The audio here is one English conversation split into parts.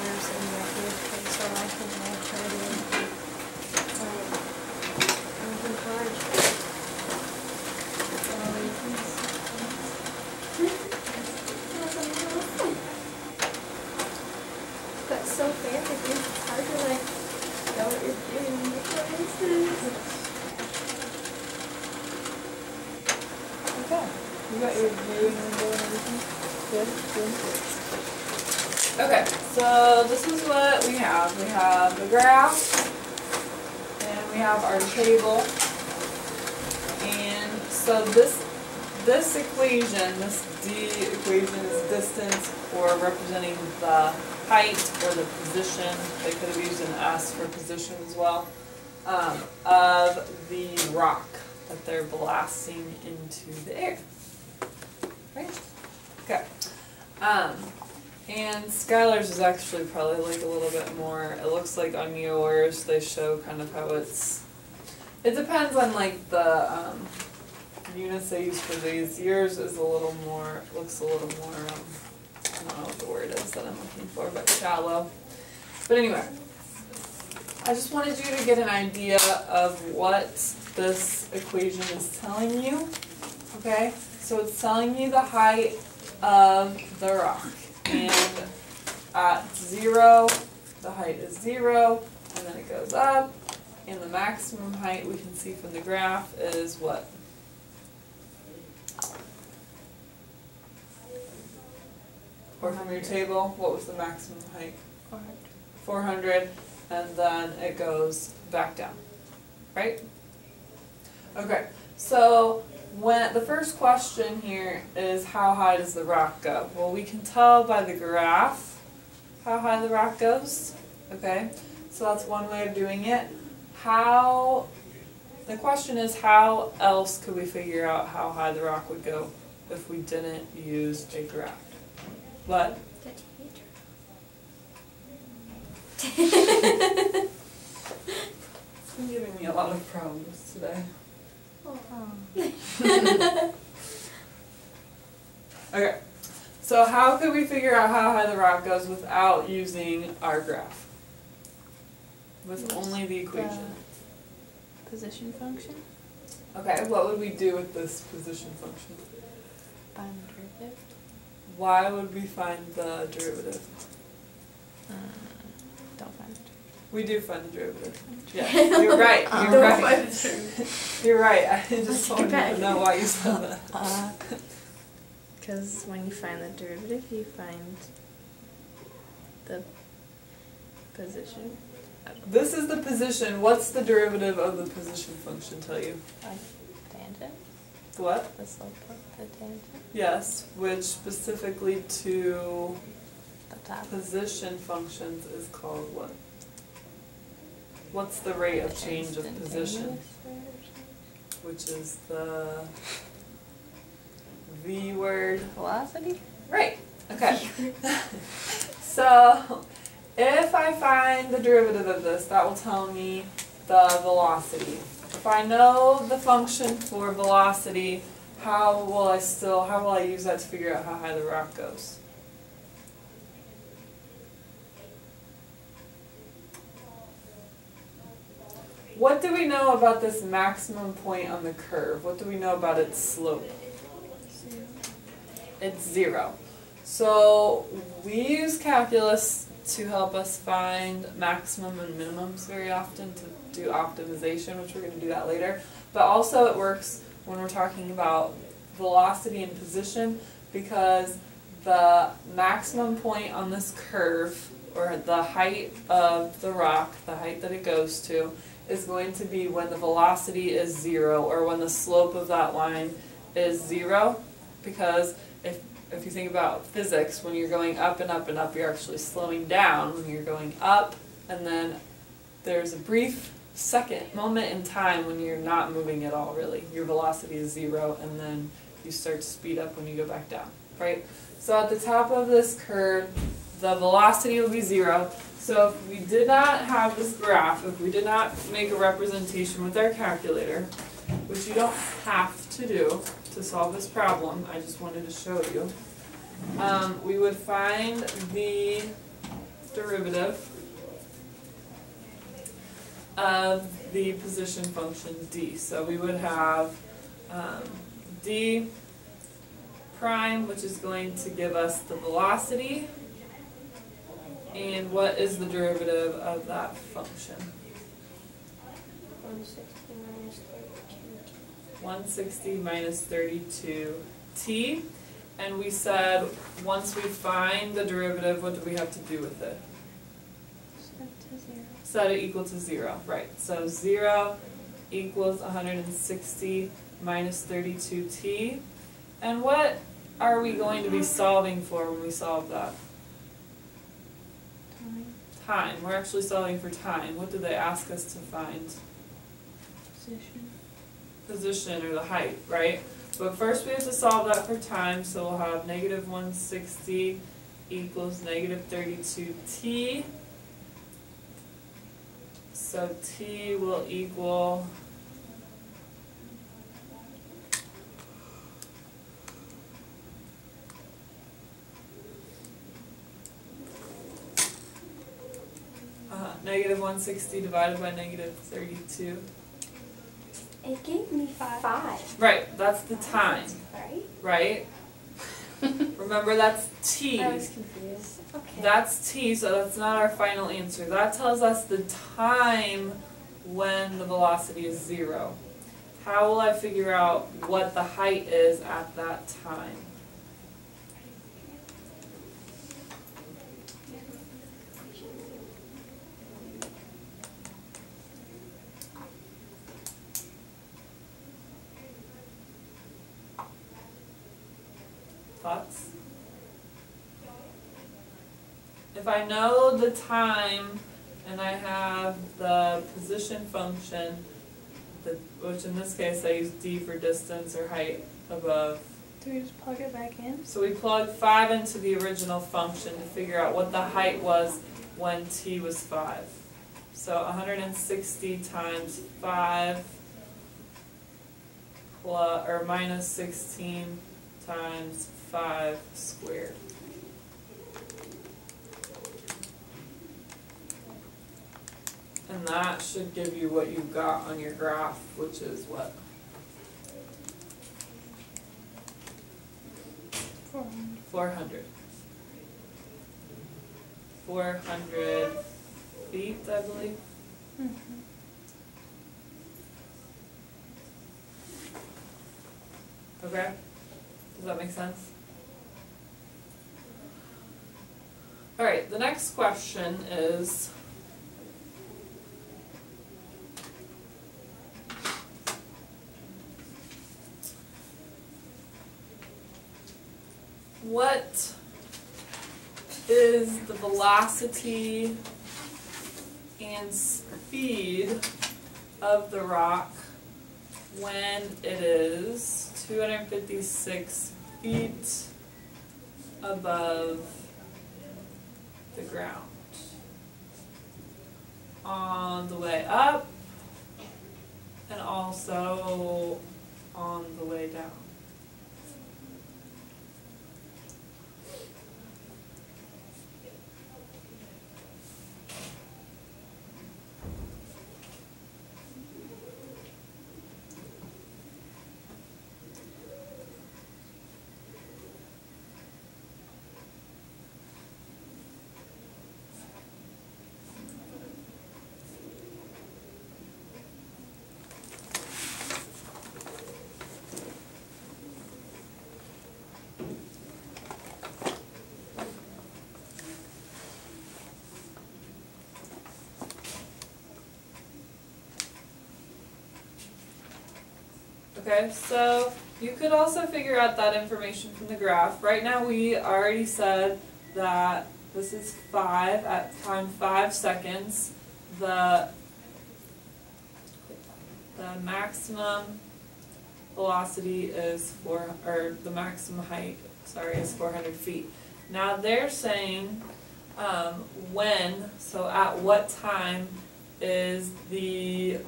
scholars in the UK, so I can try to working hard. But so fancy, it's hard to like know what you're doing. What is this? Okay. You got your viewing window and everything? Good, good. Okay, so this is what we have. We have the graph, and we have our table. And so this equation, this D equation is distance or representing the height or the position. They could have used an S for position as well, of the rock that they're blasting into the air. Right? Okay. And Skylar's is actually probably like a little bit more, it looks like on yours they show kind of how it depends on like the units they use for these. Yours is a little more, looks a little more, I don't know what the word is that I'm looking for, but shallow. But anyway, I just wanted you to get an idea of what this equation is telling you, okay? So it's telling you the height of the rock, and at 0, the height is 0, and then it goes up, and the maximum height we can see from the graph is what? Or from your table, what was the maximum height? 400. 400, and then it goes back down, right? Okay, so when the first question here is how high does the rock go? Well, we can tell by the graph how high the rock goes, okay? So that's one way of doing it. The question is, how else could we figure out how high the rock would go if we didn't use a graph? What? You're giving me a lot of problems today. Okay, so how could we figure out how high the rock goes without using our graph? With only the equation. Position function? Okay, what would we do with this position function? Find the derivative. Why would we find the derivative? Don't find it. We do find the derivative. Yeah, you're right. You're right. You're right. I just wanted to know why you said that. Because when you find the derivative, you find the position. This is the position. What's the derivative of the position function tell you? Like tangent? What? The slope of the tangent? Yes, which specifically to The top. position functions is called what? What's the rate of change of position? Which is the V word. Velocity? Right. Okay. So if I find the derivative of this, that will tell me the velocity. If I know the function for velocity, how will I use that to figure out how high the rock goes? What do we know about this maximum point on the curve? What do we know about its slope? It's 0. So we use calculus to help us find maximum and minimums very often to do optimization, which we're going to do that later. But also it works when we're talking about velocity and position, because the maximum point on this curve, or the height of the rock, the height that it goes to, is going to be when the velocity is 0, or when the slope of that line is 0, because if you think about physics, when you're going up and up and up, you're actually slowing down. When you're going up, and then there's a brief moment in time when you're not moving at all, really. Your velocity is 0, and then you start to speed up when you go back down, right? So at the top of this curve, the velocity will be 0. So if we did not have this graph, if we did not make a representation with our calculator, which you don't have to do to solve this problem, I just wanted to show you, we would find the derivative of the position function d. So we would have d prime, which is going to give us the velocity. And what is the derivative of that function? 160 minus 32. 160 minus 32t. And we said once we find the derivative, what do we have to do with it? Set to 0. Set it equal to 0, right. So 0 equals 160 minus 32t. And what are we going to be solving for when we solve that? Time. We're actually solving for time. What do they ask us to find? Position. Position, or the height, right? But first we have to solve that for time, so we'll have negative 160 equals negative 32t. So t will equal negative 160 divided by negative 32. It gave me 5. Right, that's the time, Right? right? Remember, that's t. I was confused. Okay. That's t, so that's not our final answer. That tells us the time when the velocity is 0. How will I figure out what the height is at that time? Thoughts? If I know the time and I have the position function, which in this case I use d for distance or height above. Do we just plug it back in? So we plug 5 into the original function to figure out what the height was when t was 5. So 160 times 5 plus, or minus 16 times 5 squared. And that should give you what you got on your graph, which is what? 400. 400 feet, I believe. Mm-hmm. Okay? Does that make sense? Alright, the next question is, what is the velocity and speed of the rock when it is 256 feet above the ground? On the way up and also on the way down. Okay, so you could also figure out that information from the graph. Right now we already said that this is 5 at time 5 seconds. The maximum velocity is the maximum height, is 400 feet. Now they're saying when, so at what time is the,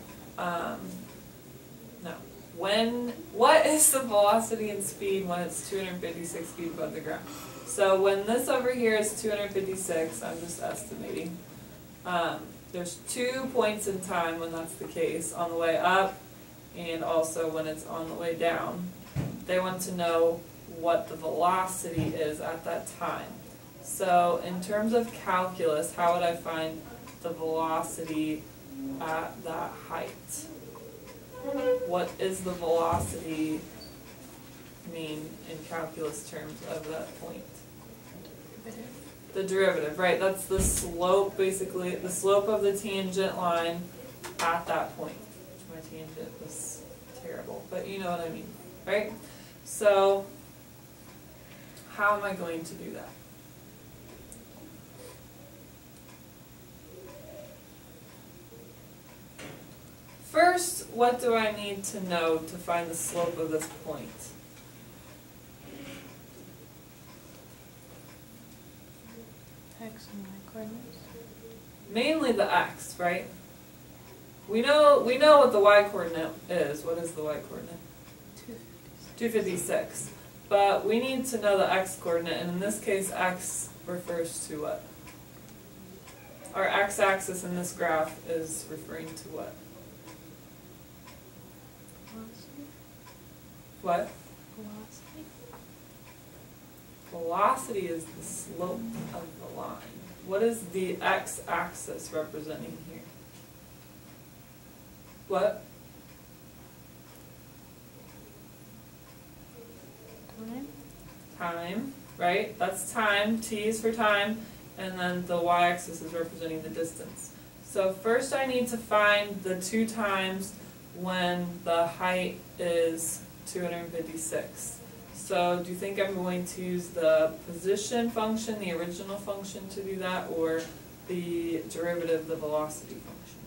what is the velocity and speed when it's 256 feet above the ground? So when this over here is 256, I'm just estimating, there's 2 points in time when that's the case, on the way up and also when it's on the way down. They want to know what the velocity is at that time. So in terms of calculus, how would I find the velocity at that height? What is the velocity mean in calculus terms of that point? The derivative, right? That's the slope, basically, the slope of the tangent line at that point. My tangent was terrible, but you know what I mean, right? So, how am I going to do that? First, what do I need to know to find the slope of this point? X and Y coordinates. Mainly the x, right? We know what the y coordinate is. What is the y coordinate? 256. But we need to know the x coordinate, and in this case, x refers to what? Our x-axis in this graph is referring to what? Velocity. What? Velocity. Velocity is the slope of the line. What is the x-axis representing here? What? Time. Time, right? That's time. T is for time. And then the y-axis is representing the distance. So first I need to find the 2 times when the height is 256. So do you think I'm going to use the position function, the original function to do that, or the derivative, the velocity function?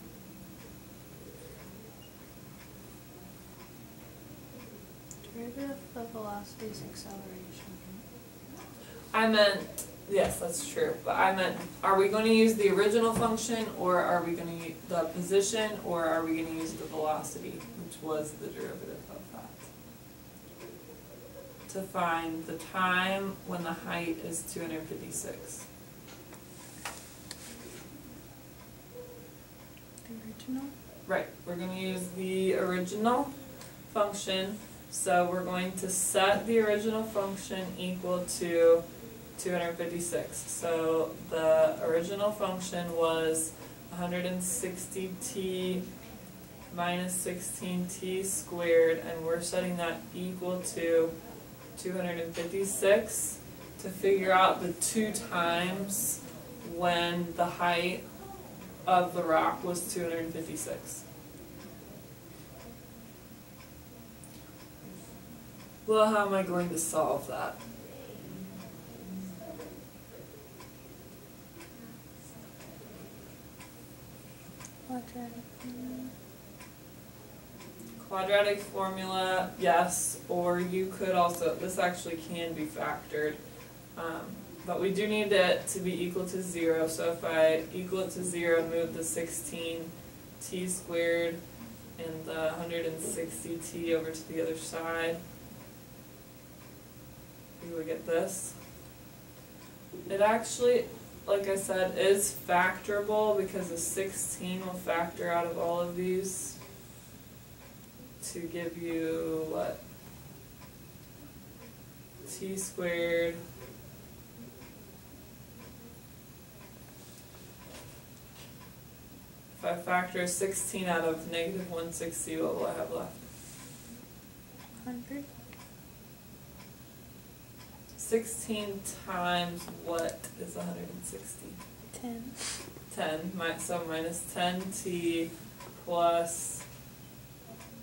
Derivative of velocity is acceleration. I meant, yes, that's true, but I meant, are we going to use the original function, or are we going to use the position, or are we going to use the velocity, which was the derivative of that, to find the time when the height is 256? The original. Right, we're going to use the original function, so we're going to set the original function equal to 256. So the original function was 160t minus 16t squared, and we're setting that equal to 256 to figure out the 2 times when the height of the rock was 256. Well, how am I going to solve that? Quadratic. Quadratic formula, yes, or you could also, this actually can be factored, but we do need it to be equal to 0, so if I equal it to 0, move the 16t squared and the 160t over to the other side, you would get this. It actually, like I said, is factorable because the 16 will factor out of all of these to give you, what, t squared if I factor 16 out of negative 160, what will I have left? 100. 16 times what is 160? 10. 10, so minus 10t plus,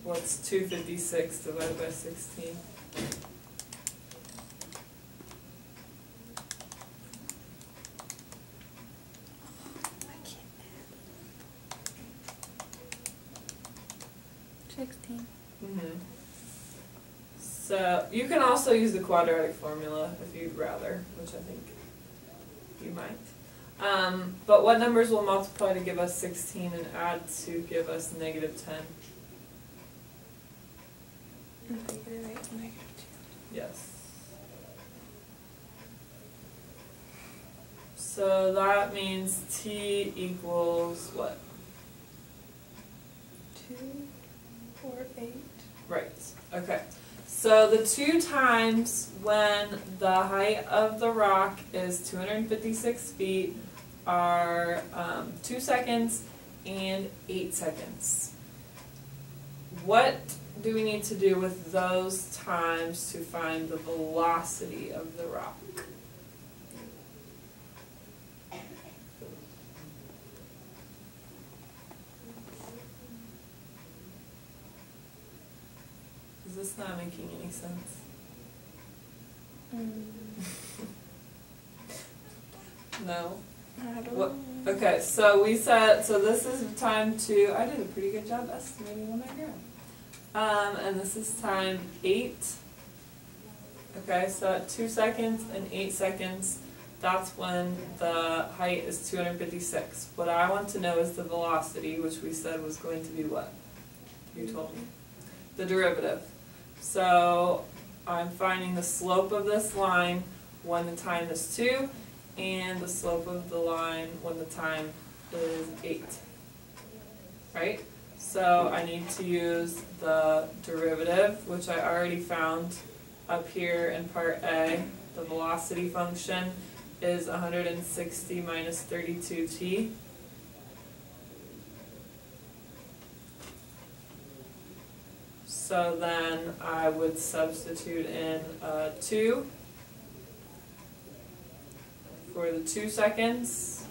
what's 256 divided by 16? I can't add. 16. Mm-hmm. So you can also use the quadratic formula if you'd rather, which I think you might. But what numbers will multiply to give us 16 and add to give us negative 10? -8 and -2. Yes. So that means t equals what? 2 or 8. Right, okay. So the 2 times when the height of the rock is 256 feet are 2 seconds and 8 seconds. What do we need to do with those times to find the velocity of the rock? Is this not making any sense? No? I don't What? know. Okay, so we said, so this is time to, I did a pretty good job estimating on my graph. And this is time 8. Okay, so at 2 seconds and 8 seconds, that's when the height is 256. What I want to know is the velocity, which we said was going to be what? You told me. The derivative. So I'm finding the slope of this line when the time is 2, and the slope of the line when the time is 8. Right? So I need to use the derivative, which I already found up here in part A. The velocity function is 160 minus 32t. So then I would substitute in 2 for the 2 seconds,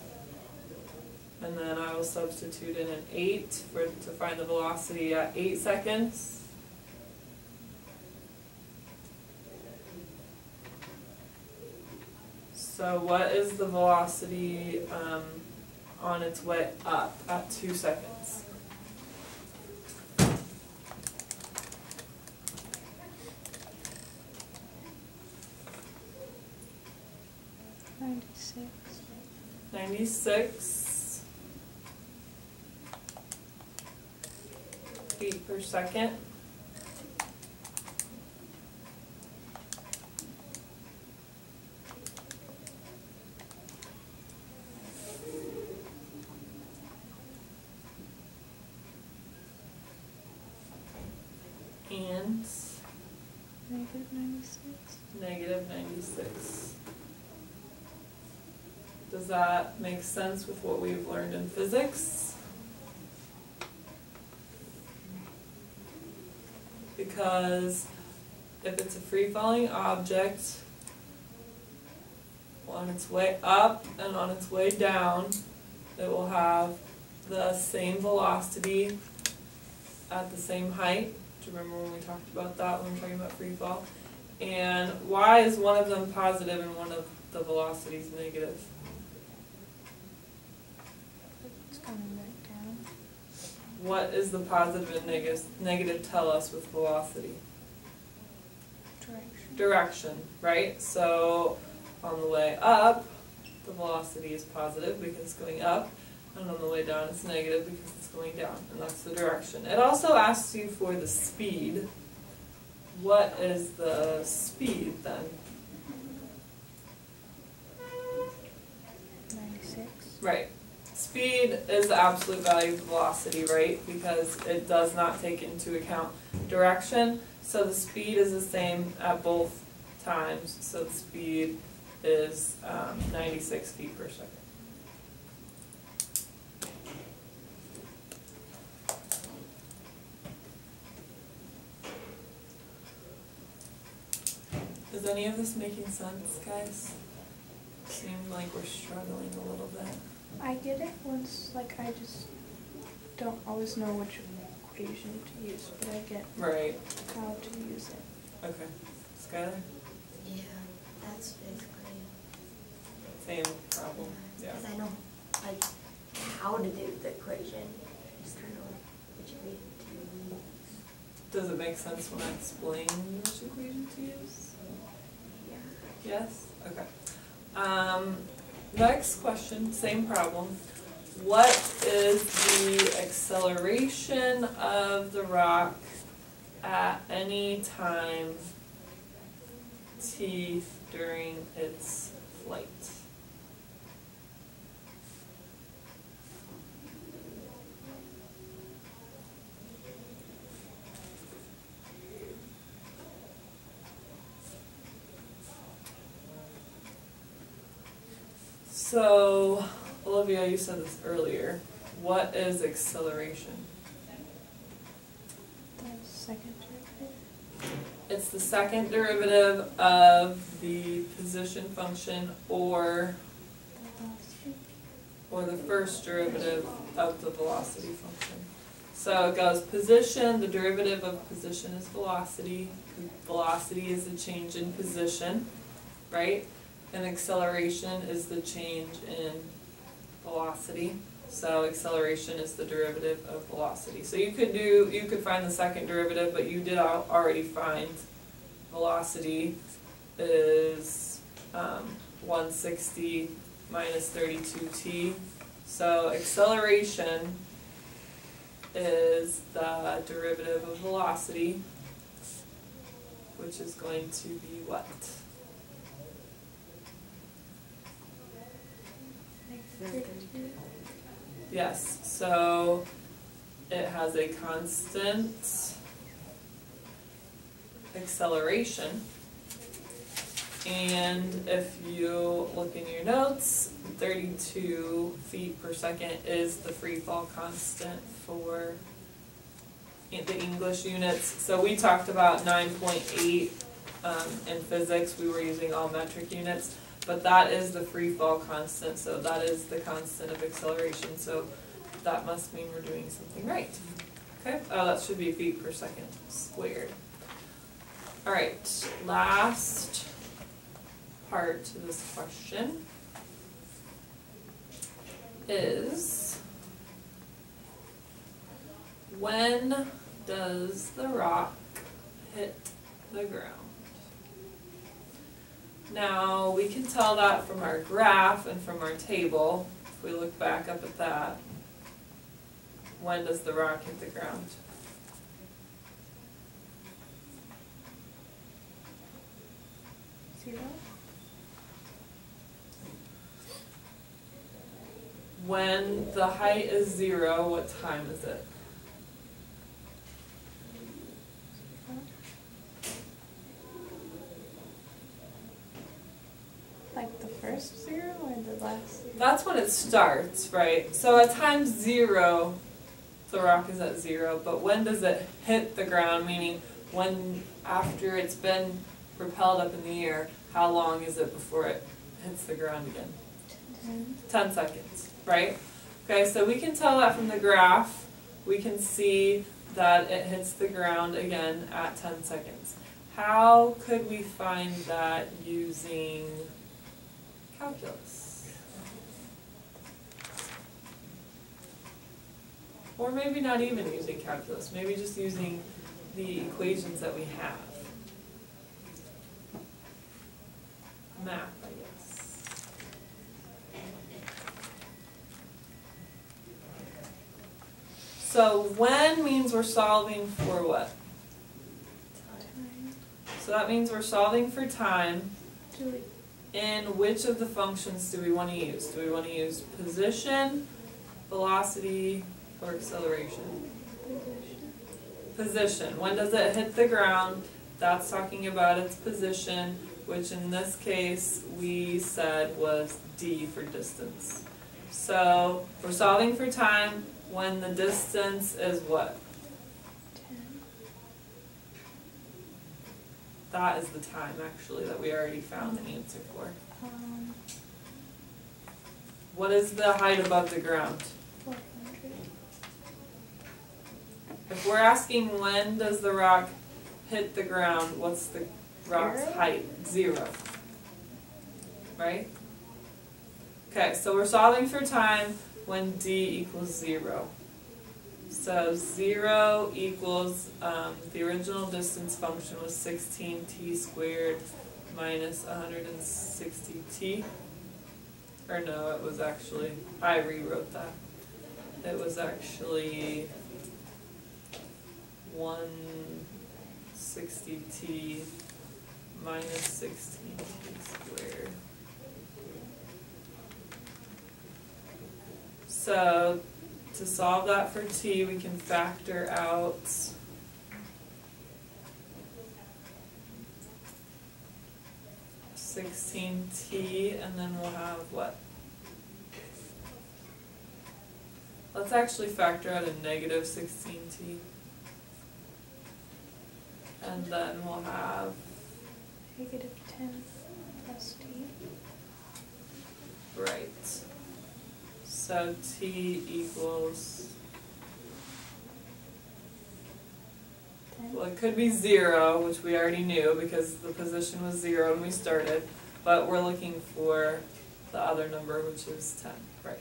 and then I will substitute in an 8 to find the velocity at 8 seconds. So what is the velocity on its way up at 2 seconds? 96. 96 feet per second. And -96. negative 96. Does that make sense with what we've learned in physics? Because if it's a free-falling object, on its way up and on its way down, it will have the same velocity at the same height. Do you remember when we talked about that when we were talking about free fall? And why is one of them positive and one of the velocities negative? It's coming back down. What is the positive and negative tell us with velocity? Direction. Direction, right? So on the way up, the velocity is positive because it's going up, and on the way down it's negative because it's going down, and that's the direction. It also asks you for the speed. What is the speed then? 96. Right. Speed is the absolute value of velocity, right? Because it does not take into account direction. So the speed is the same at both times. So the speed is 96 feet per second. Is any of this making sense, guys? Seems like we're struggling a little bit. I get it once, like, I just don't always know which equation to use, but I get Right. how to use it. Okay. Skylar? Yeah, that's basically. Same problem. Yeah. Because I know, like, how to do the equation. Just kind of which way to use. Does it make sense when I explain which equation to use? Yeah. Yes? Okay. Next question, same problem. What is the acceleration of the rock at any time t during its flight. So, Olivia, you said this earlier. What is acceleration? The second derivative. It's the second derivative of the position function or The velocity. the first derivative of the velocity function. So it goes position, the derivative of position is velocity. Velocity is the change in position, right? And acceleration is the change in velocity. So acceleration is the derivative of velocity. So you could find the second derivative, but you did already find velocity is 160 minus 32t. So acceleration is the derivative of velocity, which is going to be what? Like 32. Yes, so it has a constant acceleration. And if you look in your notes, 32 feet per second is the free fall constant for the English units. So we talked about 9.8 in physics. We were using all metric units. But that is the free fall constant, so that is the constant of acceleration, so that must mean we're doing something right. Okay, oh, that should be feet per second squared. Alright, last part to this question is, when does the rock hit the ground? Now, we can tell that from our graph and from our table. If we look back up at that, when does the rock hit the ground? Zero. When the height is 0, what time is it? Like the first 0 or the last 0? That's when it starts, right? So at time 0, the rock is at 0, but when does it hit the ground, meaning when, after it's been propelled up in the air, how long is it before it hits the ground again? 10 seconds, right? Okay, so we can tell that from the graph. We can see that it hits the ground again at 10 seconds. How could we find that using calculus? Or maybe not even using calculus, maybe just using the equations that we have. Math, I guess. So when means we're solving for what? Time. So that means we're solving for time. Do we And which of the functions do we want to use? Do we want to use position, velocity, or acceleration? position? Position. When does it hit the ground? That's talking about its position, which in this case we said was d for distance. So we're solving for time when the distance is what? 10. That is the time actually that we already found the answer for. What is the height above the ground? 400. If we're asking when does the rock hit the ground, what's the rock's 0? height? 0. Right? Okay, so we're solving for time when d equals 0. So 0 equals, the original distance function was 16t squared minus 160t. Or no, it was actually, I rewrote that. It was actually 1 60t minus 16t squared. So to solve that for t, we can factor out 16t, and then we'll have what? Let's actually factor out a negative 16t. And then we'll have Negative 10 plus t. right. So t equals, 10. well, it could be 0, which we already knew because the position was 0 when we started, but we're looking for the other number, which is 10, right?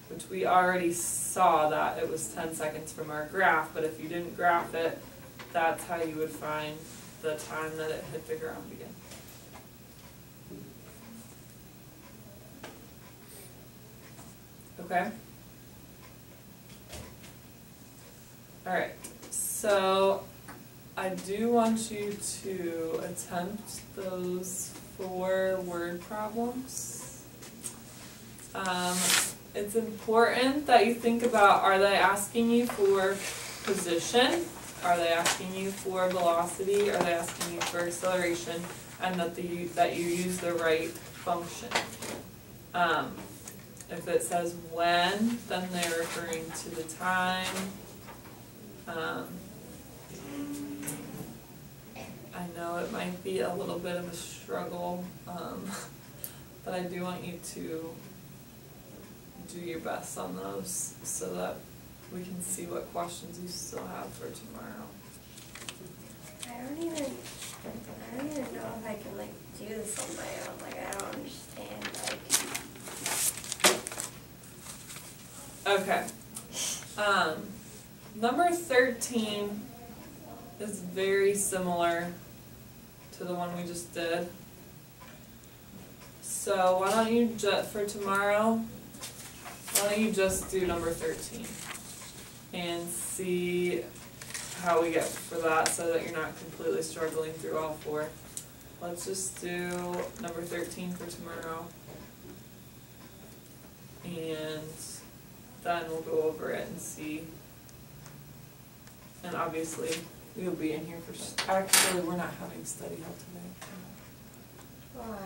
Which we already saw that it was 10 seconds from our graph, but if you didn't graph it, that's how you would find the time that it hit the ground again. Okay? Alright, so I do want you to attempt those 4 word problems. It's important that you think about, are they asking you for position? Are they asking you for velocity? Are they asking you for acceleration? And that you use the right function. If it says when, then they're referring to the time. I know it might be a little bit of a struggle, but I do want you to do your best on those so that we can see what questions you still have for tomorrow. I don't even know if I can like do this on my own. Like I don't understand like. Okay. Number 13 is very similar to the one we just did. So why don't you for tomorrow, why don't you just do number 13 and see how we get for that so that you're not completely struggling through all 4. Let's just do number 13 for tomorrow. And then we'll go over it and see. And obviously, you'll be in here for, actually, we're not having study hall today. Why?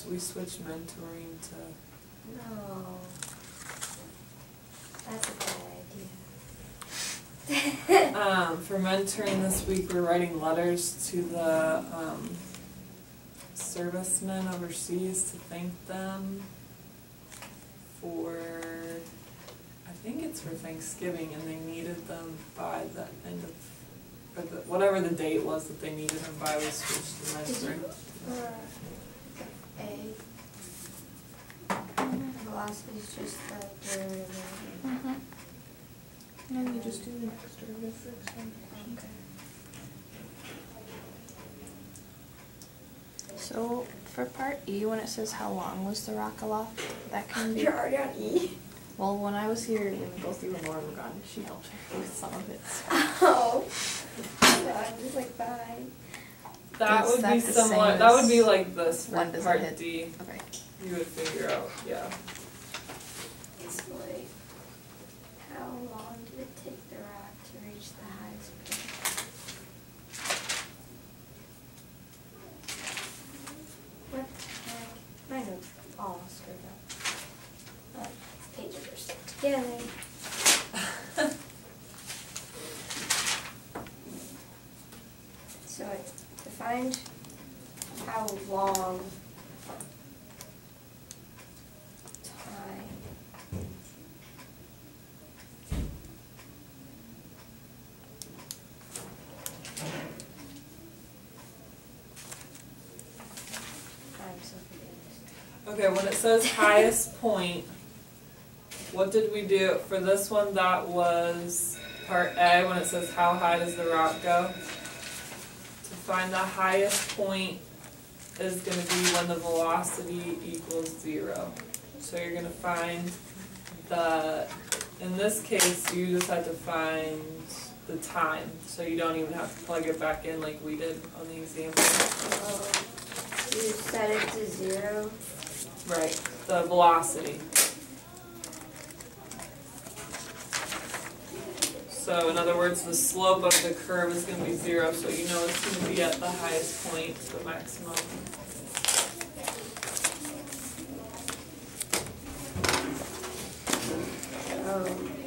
We switched mentoring to, No. That's a bad idea. for mentoring this week, we're writing letters to the, servicemen overseas to thank them for, I think it's for Thanksgiving, and they needed them by the end of, or whatever the date was that they needed them by, we switched to mentoring. Velocity is just the derivative. And then you just do the next derivative for acceleration. Okay. So for part E, when it says how long was the rock aloft, that can be. You're already on E. Well, when I was here, when both you and Laura were gone, she helped me with some of it. Oh. I'm just like fine. That Is would that be the similar, same that would as be like this for when does it part hit? D. Okay. You would figure out, yeah. It's like, how long did it take the rock to reach the highest point? What the heck? My notes are all screwed up. But pages are stuck together. So it defined how long time I'm so confused. Okay, when it says highest point, what did we do for this one? That was part A, when it says how high does the rock go? To find the highest point is going to be when the velocity equals 0. So you're going to find the, in this case, you just have to find the time, so you don't even have to plug it back in like we did on the example. You set it to 0. Right, the velocity. So in other words, the slope of the curve is going to be 0, so you know it's going to be at the highest point, the maximum. Oh.